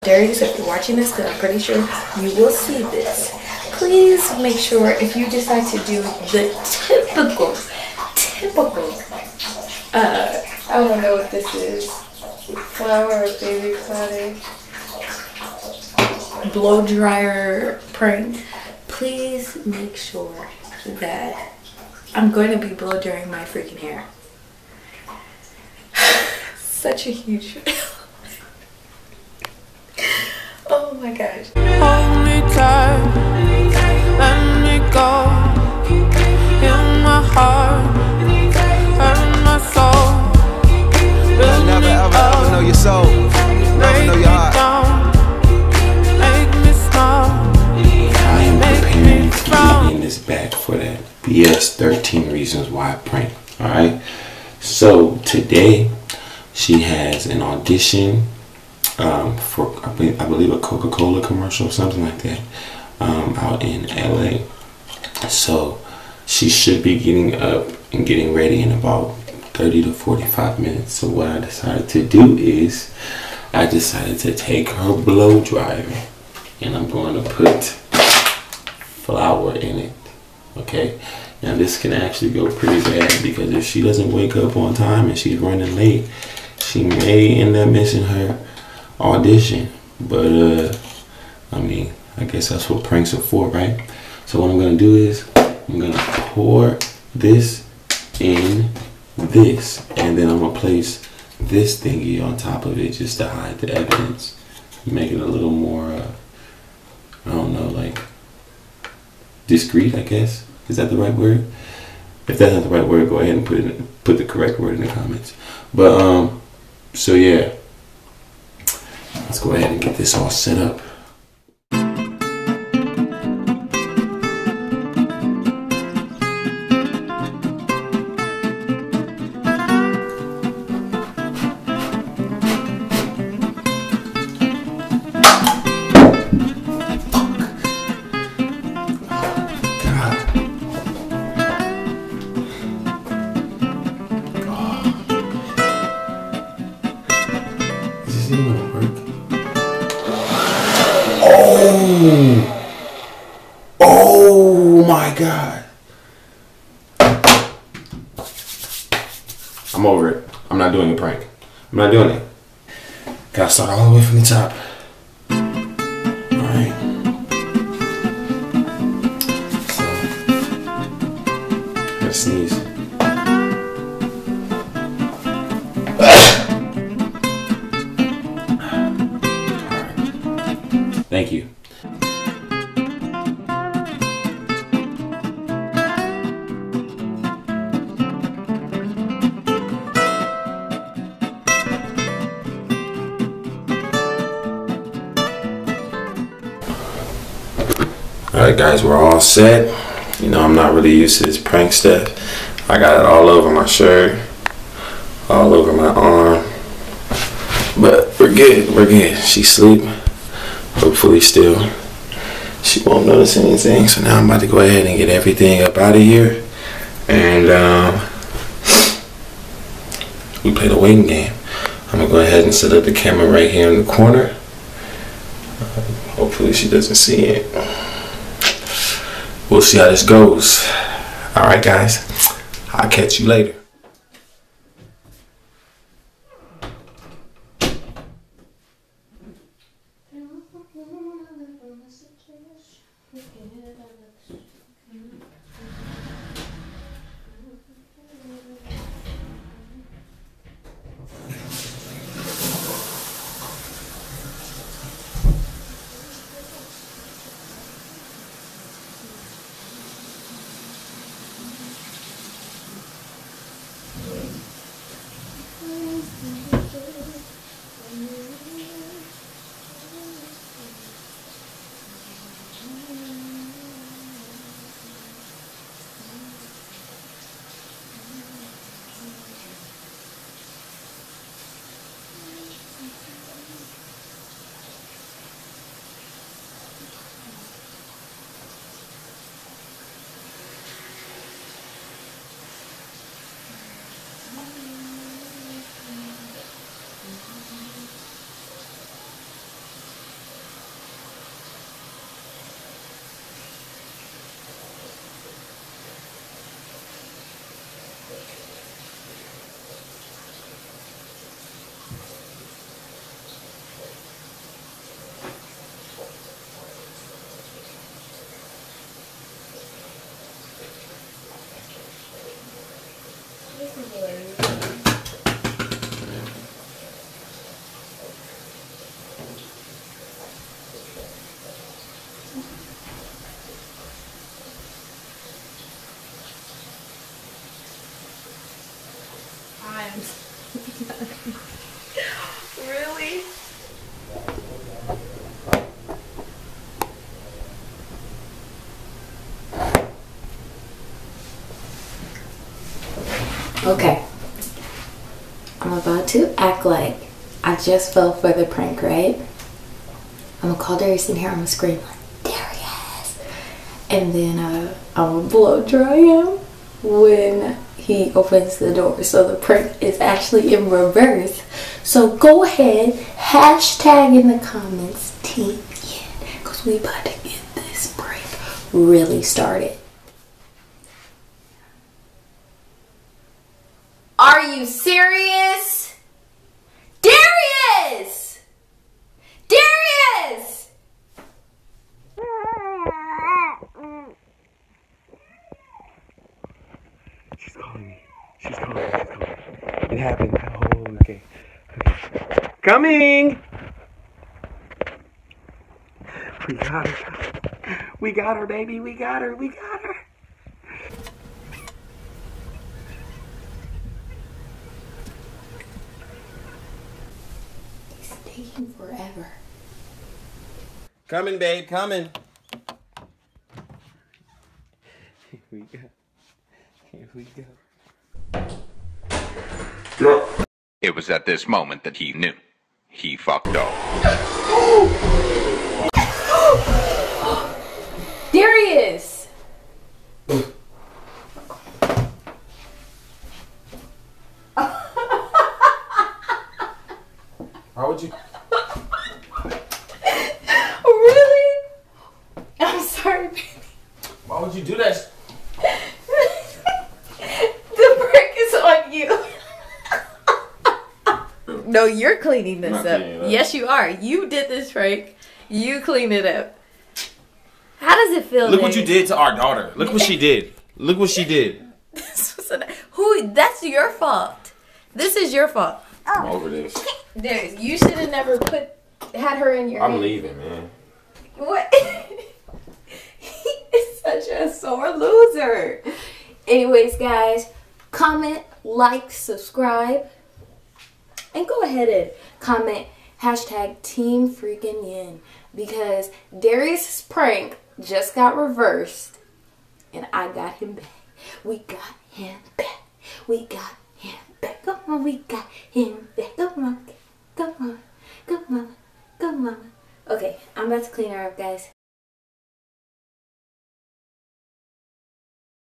Darius, if you're watching this, because I'm pretty sure you will see this, please make sure if you decide to do the typical, I don't know what this is, flower or baby powder, blow dryer prank, please make sure that I'm going to be blow drying my freaking hair. Such a huge oh my gosh. Hold me tight, let me go. In my heart, hurt my soul. You'll never ever know your soul. Never know your heart. Make me smile. I am preparing to get in this bag for that BS 13 reasons why prank. Alright? So today she has an audition for I believe a Coca-Cola commercial or something like that out in LA. So she should be getting up and getting ready in about 30 to 45 minutes. So what I decided to do is I decided to take her blow dryer and I'm going to put flour in it. Okay, now this can actually go pretty bad because if she doesn't wake up on time and she's running late, she may end up missing her audition. But I mean, I guess that's what pranks are for, right? So what I'm gonna do is I'm gonna pour this in this, and then I'm gonna place this thingy on top of it just to hide the evidence, make it a little more I don't know, like discreet, I guess. Is that the right word? If that's not the right word, go ahead and put the correct word in the comments. But so yeah, let's go ahead and get this all set up. Oh my God. I'm over it. I'm not doing a prank. I'm not doing it. Gotta start all the way from the top. Alright. So, gotta sneeze. Thank you. Alright guys, we're all set. You know, I'm not really used to this prank stuff. I got it all over my shirt, all over my arm. But we're good, we're good. She's asleep. Hopefully still. She won't notice anything. So now I'm about to go ahead and get everything up out of here. And we play the waiting game. I'm gonna go ahead and set up the camera right here in the corner. Hopefully she doesn't see it. We'll see how this goes. Alright guys, I'll catch you later. Okay. I'm about to act like I just fell for the prank, right? I'm gonna call Darius in here. I'm gonna scream like, Darius! And then I'm gonna blow dry him when he opens the door. So the prank is actually in reverse. So go ahead, hashtag in the comments Team Yin, because we about to get this prank really started. Are you serious? Darius! Darius! She's calling me. She's calling me. She's calling me. It happened. Oh, okay. Okay. Coming! We got her. We got her, baby. We got her. We got her. It's taking forever. Coming, babe. Coming. Here we go. Here we go. It was at this moment that he knew. He fucked up. Darius! How would you? Really? I'm sorry, baby. Why would you do that? The prank is on you. No, you're cleaning this up. Yes, you are. You did this prank. You cleaned it up. How does it feel? Look what you did to our daughter. Look what she did. Look what she did. That's your fault. This is your fault. I'm over this. Darius, you should have never had her in your hand. I'm leaving, man. What? He is such a sore loser. Anyways, guys, comment, like, subscribe, and go ahead and comment hashtag Team Freaking Yin, because Darius' prank just got reversed and I got him back. We got him back. We got him back. Come on, we got him back. Come on, come on, come on, come on. Okay, I'm about to clean her up, guys.